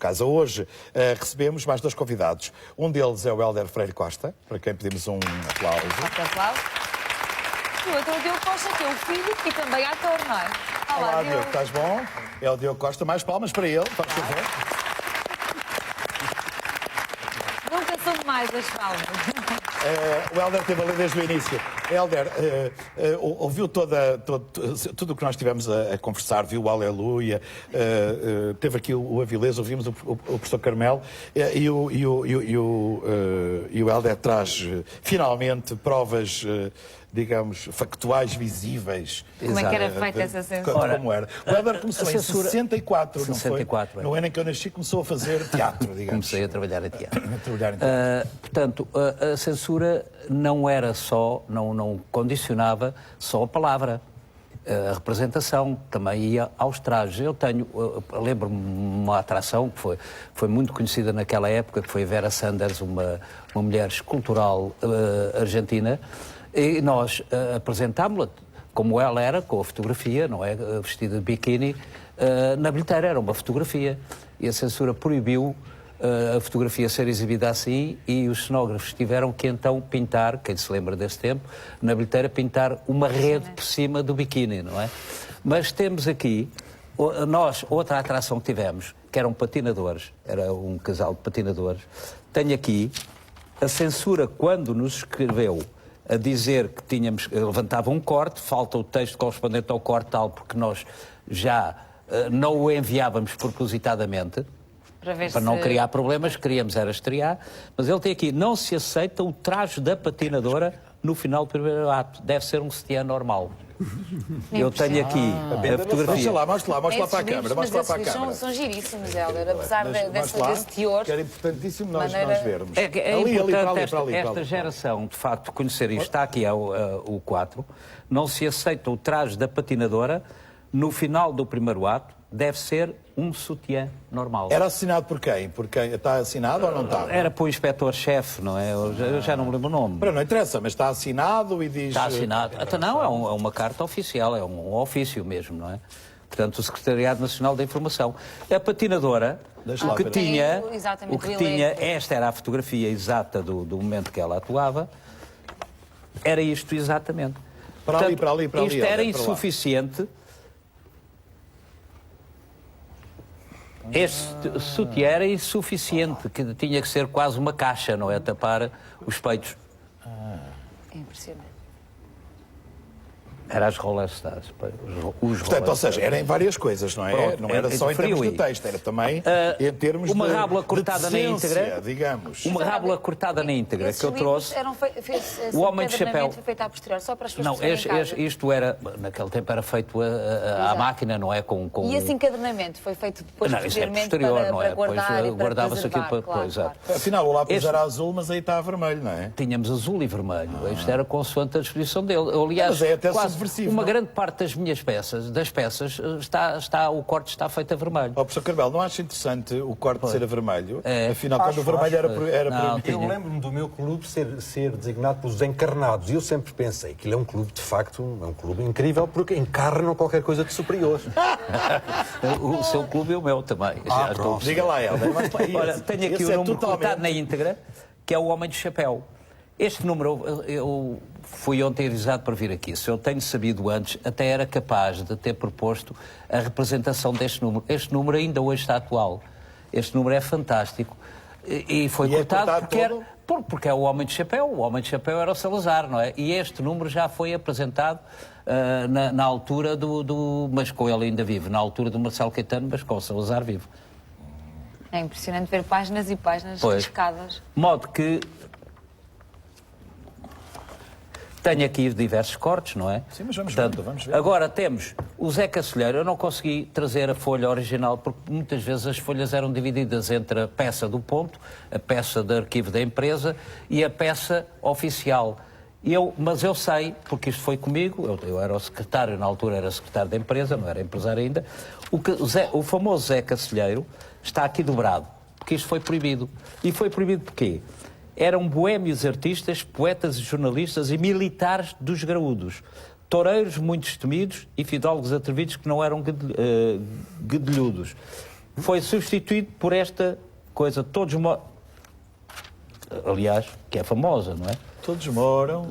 Casa hoje recebemos mais 2 convidados. Um deles é o Hélder Freire Costa, para quem pedimos um aplauso. Aplauso. E o outro é o Diogo Costa, que é o filho e também ator, não é? Olá, Diogo, estás bom? É o Diogo Costa, mais palmas para ele, faz favor. Nunca são demais as palmas. O Hélder esteve ali desde o início. Hélder, ouviu tudo o que nós tivemos a conversar, viu o Aleluia, teve aqui o Avilés, ouvimos o professor Carmelo, e o Hélder traz finalmente provas, digamos, factuais, visíveis. Como é que era feita essa censura? Como era. O Hélder começou em 64, não foi? 64, é. No ano em que eu nasci, começou a fazer teatro, digamos. Comecei a trabalhar em teatro. Portanto, a censura não era só, não condicionava só a palavra. A representação também ia aos trajes. Eu lembro-me uma atração que foi muito conhecida naquela época, que foi Vera Sanders, uma mulher escultural argentina, e nós apresentámos-la como ela era, com a fotografia, não é? Vestida de biquíni, na bilheteira era uma fotografia. E a censura proibiu a fotografia ser exibida assim, e os cenógrafos tiveram que então pintar, quem se lembra desse tempo, na bilheteira pintar uma rede por cima do biquíni, não é? Mas temos aqui, nós, outra atração que tivemos, que eram patinadores, era um casal de patinadores. Tenho aqui a censura quando nos escreveu a dizer que levantava um corte, falta o texto correspondente ao corte tal, porque nós já não o enviávamos propositadamente, para não criar problemas, queríamos era estrear, mas ele tem aqui, não se aceita o traje da patinadora no final do primeiro ato, deve ser um sutiã normal. Eu tenho aqui a fotografia. Mostra lá para a câmara. Mostra lá para a câmara. São giríssimos, Hélder, apesar desse teor. Que era importantíssimo nós vermos. É importante esta geração, de facto, conhecer isto. Está aqui o 4. Não se aceita o traje da patinadora no final do primeiro ato, deve ser um sutiã normal. Era assinado por quem? Por quem? Está assinado ou não está? Era para o inspetor-chefe, não é? Eu já não me lembro o nome. Não interessa, mas está assinado e diz... Está assinado. Então, não, é uma carta oficial, é um ofício mesmo, não é? Portanto, o Secretariado Nacional da Informação. A patinadora, o que tinha, esta era a fotografia exata do momento que ela atuava, era isto exatamente. Para ali. Isto era insuficiente. Este sutiã era insuficiente, que tinha que ser quase uma caixa, não é? Tapar os peitos. É impressionante. Era as roller stars. Portanto, ou seja, era em várias coisas, não é? Pronto, não era só em termos de texto, era também em termos uma rábula cortada de decência, na íntegra, digamos. Uma rábula cortada na íntegra que eu trouxe. O Homem de Chapéu foi feito à posterior, só para as pessoas não, isto era, naquele tempo era feito à máquina, não é? E esse encadernamento foi feito depois, posteriormente, para guardar e para guardava-se aquilo para depois. Claro. Afinal, o lápis era azul, mas aí está vermelho, não é? Tínhamos azul e vermelho. Isto era consoante a disposição dele. Aliás, mas é até quase uma não? grande parte das minhas peças, o corte está feito a vermelho. Professor Carmelo, não acha interessante o corte ser a vermelho? Afinal, quando o vermelho era permitido. Eu lembro-me do meu clube ser designado pelos encarnados, e eu sempre pensei que ele é um clube, de facto, é um clube incrível, porque encarnam qualquer coisa de superior. O seu clube é o meu também. Diga lá, Hélder. Olha, tenho aqui o número cortado na íntegra, que é o Homem de Chapéu. Este número, eu fui ontem avisado para vir aqui. Se eu tenho sabido antes, até era capaz de ter proposto a representação deste número. Este número ainda hoje está atual. Este número é fantástico. E foi cortado porque é o Homem de Chapéu. O Homem de Chapéu era o Salazar, não é? E este número já foi apresentado na altura mas com ele ainda vivo, na altura do Marcelo Caetano, mas com o Salazar vivo. É impressionante ver páginas e páginas riscadas. Modo que tenho aqui diversos cortes, não é? Sim, mas vamos ver. Agora temos o Zé Cacilheiro. Eu não consegui trazer a folha original porque muitas vezes as folhas eram divididas entre a peça do ponto, a peça de arquivo da empresa e a peça oficial. Mas eu sei, porque isto foi comigo, eu era o secretário, na altura era secretário da empresa, não era empresário ainda, o famoso Zé Cacilheiro está aqui dobrado, porque isto foi proibido. E foi proibido porquê? Eram boémios artistas, poetas e jornalistas e militares dos graúdos. Toureiros muito destemidos e fidalgos atrevidos que não eram guedelhudos. foi substituído por esta coisa, aliás, que é famosa, não é?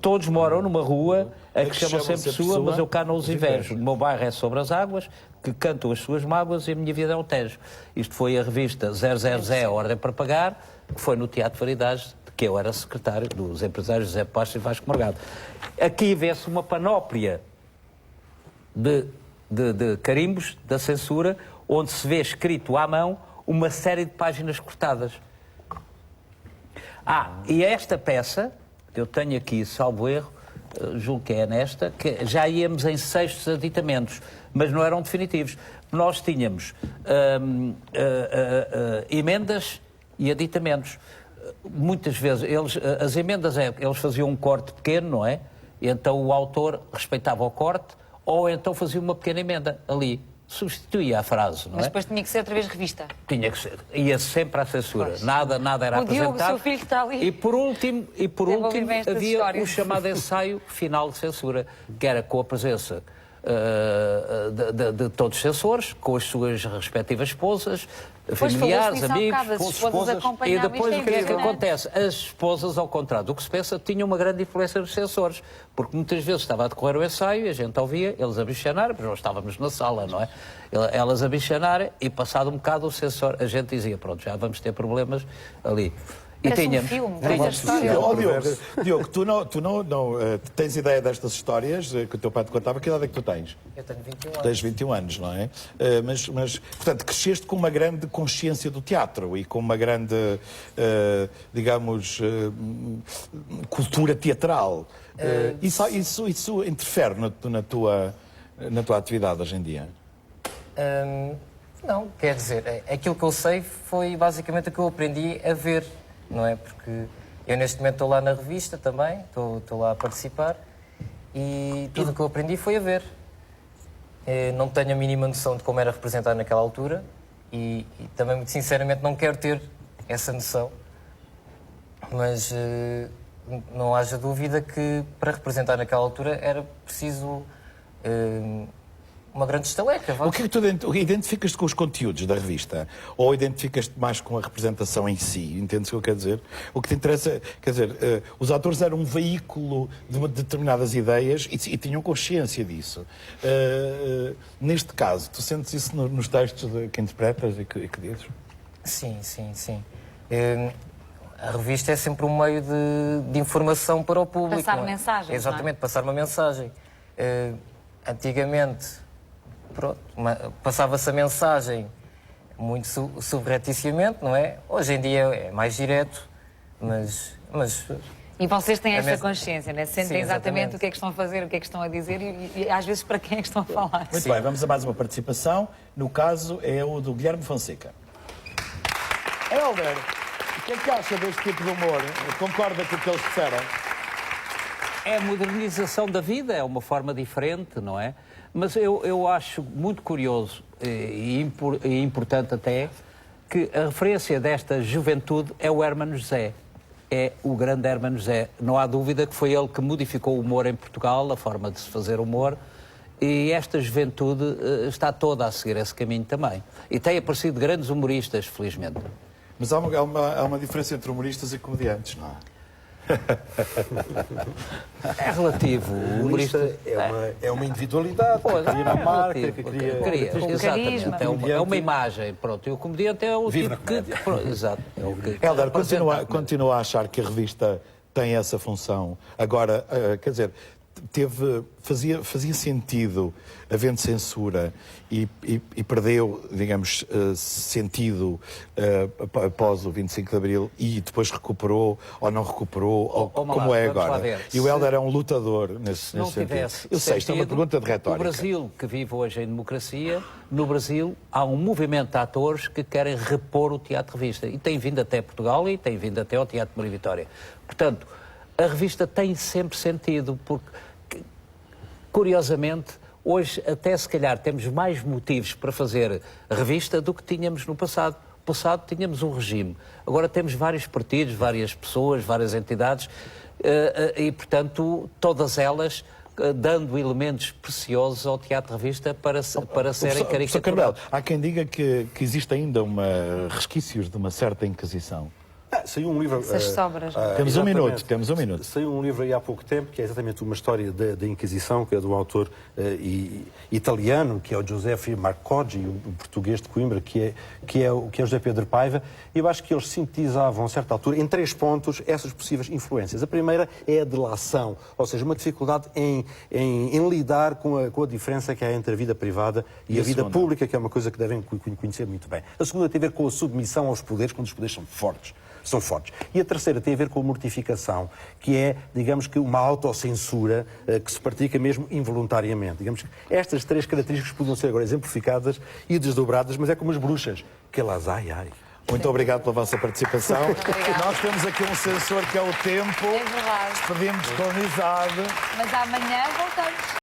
Todos moram numa rua a que chamam sempre sua, mas eu cá não os invejo. O meu bairro é Sobre as Águas, que cantam as suas mágoas e a minha vida é o Tejo. Isto foi a revista 000, a Ordem para Pagar, que foi no Teatro Variedades, de que eu era secretário dos empresários José Passos e Vasco Morgado. Aqui vê-se uma panóplia de carimbos da censura, onde se vê escrito à mão uma série de páginas cortadas. E esta peça, eu tenho aqui, salvo erro, julgo que é nesta, que já íamos em 6º aditamentos, mas não eram definitivos. Nós tínhamos emendas e aditamentos. Muitas vezes, as emendas eles faziam um corte pequeno, não é? E então o autor respeitava o corte, ou então fazia uma pequena emenda ali. Substituía a frase, não é? Mas depois tinha que ser outra vez revista. Tinha que ser. Ia sempre à censura. Pois. Nada era O Diogo, apresentado. seu filho que está ali. E por último bem estas havia histórias. o chamado ensaio final de censura, que era com a presença de todos os censores, com as suas respectivas esposas, familiares, amigos, com as esposas. E depois o que é que acontece? As esposas, ao contrário do que se pensa, tinham uma grande influência nos censores, porque muitas vezes estava a decorrer o ensaio e a gente ouvia eles a bichanar, mas nós estávamos na sala, não é? Elas a bichanar e passado um bocado o censor, a gente dizia, pronto, já vamos ter problemas ali. E Parece tínhamos, um filme, tínhamos, história. Diogo, tu não tens ideia destas histórias que o teu pai te contava? Que idade é que tu tens? Eu tenho 21 anos. Tens 21 anos, não é? Mas, portanto, cresceste com uma grande consciência do teatro e com uma grande, digamos, cultura teatral. Isso interfere na tua atividade hoje em dia? Não, quer dizer, aquilo que eu sei foi basicamente o que eu aprendi a ver, não é? Porque eu neste momento estou lá na revista também, estou lá a participar e tudo o que eu aprendi foi a ver. Não tenho a mínima noção de como era representado naquela altura e também, muito sinceramente, não quero ter essa noção. Mas não haja dúvida que para representar naquela altura era preciso uma grande estaleca. O que é que tu identificas-te com os conteúdos da revista? Ou identificas-te mais com a representação em si? Entendes o que eu quero dizer? O que te interessa, quer dizer, os atores eram um veículo de determinadas ideias e tinham consciência disso. Neste caso, tu sentes isso nos textos que interpretas e que dizes? Sim. A revista é sempre um meio de informação para o público. Passar não é? mensagens, Exatamente, não é? passar uma mensagem. Antigamente, passava-se a mensagem muito subrepticiamente, não é? Hoje em dia é mais direto, mas E vocês têm esta mesmo. consciência, né? Sentem Sim, exatamente exatamente. o que é que estão a fazer, o que é que estão a dizer e às vezes para quem é que estão a falar. Muito bem, vamos a mais uma participação. No caso, é o do Guilherme Fonseca. Helder, o que é que acha deste tipo de humor? Concorda com o que eles disseram? É a modernização da vida, é uma forma diferente, não é? Mas eu acho muito curioso e importante até que a referência desta juventude é o Hermano José. É o grande Hermano José. Não há dúvida que foi ele que modificou o humor em Portugal, a forma de se fazer humor, e esta juventude está toda a seguir esse caminho também. E tem aparecido grandes humoristas, felizmente. Mas há uma diferença entre humoristas e comediantes, não é? É relativo. O humorista é uma individualidade, Pois, cria uma marca, relativo, que cria... exatamente. carisma. É uma imagem, pronto. E o comediante é o Vive tipo na que... Pronto, exato. É o que Helder, representa. continua a achar que a revista tem essa função. Agora, quer dizer, fazia sentido, havendo censura, e perdeu, digamos, sentido após o 25 de Abril e depois recuperou ou não recuperou, ou Vamos como lá, é vamos lá agora. ver. E o Helder é um lutador nesse Não sentido. tivesse Eu sei, isto é uma sentido, pergunta de retórica. O Brasil, que vive hoje em democracia, no Brasil há um movimento de atores que querem repor o teatro-revista. E tem vindo até Portugal e tem vindo até ao Teatro Maria Vitória. Portanto, a revista tem sempre sentido, porque, curiosamente, hoje até se calhar temos mais motivos para fazer revista do que tínhamos no passado. No passado tínhamos um regime. Agora temos vários partidos, várias pessoas, várias entidades e, portanto, todas elas dando elementos preciosos ao Teatro Revista para serem Professor caricaturados. Carmelo, há quem diga que existe ainda resquícios de uma certa Inquisição. Saiu um livro. Essas sobras. Temos um exatamente. minuto, temos um minuto. Saiu um livro aí há pouco tempo, que é exatamente uma história da Inquisição, que é do autor italiano, que é o Giuseppe Marcoggi, o português de Coimbra, que é o José Pedro Paiva. E eu acho que eles sintetizavam, a certa altura, em 3 pontos, essas possíveis influências. A primeira é a delação, ou seja, uma dificuldade em lidar com a diferença que há entre a vida privada e a vida segunda? pública, que é uma coisa que devem conhecer muito bem. A segunda tem a ver com a submissão aos poderes, quando os poderes são fortes. E a terceira tem a ver com a mortificação, que é, digamos que, uma autocensura que se pratica mesmo involuntariamente. Digamos que estas 3 características podiam ser agora exemplificadas e desdobradas, mas é como as bruxas, que elas ai. Muito obrigado pela vossa participação. Nós temos aqui um sensor que é o tempo. É verdade. Despedimos com amizade. Mas amanhã voltamos.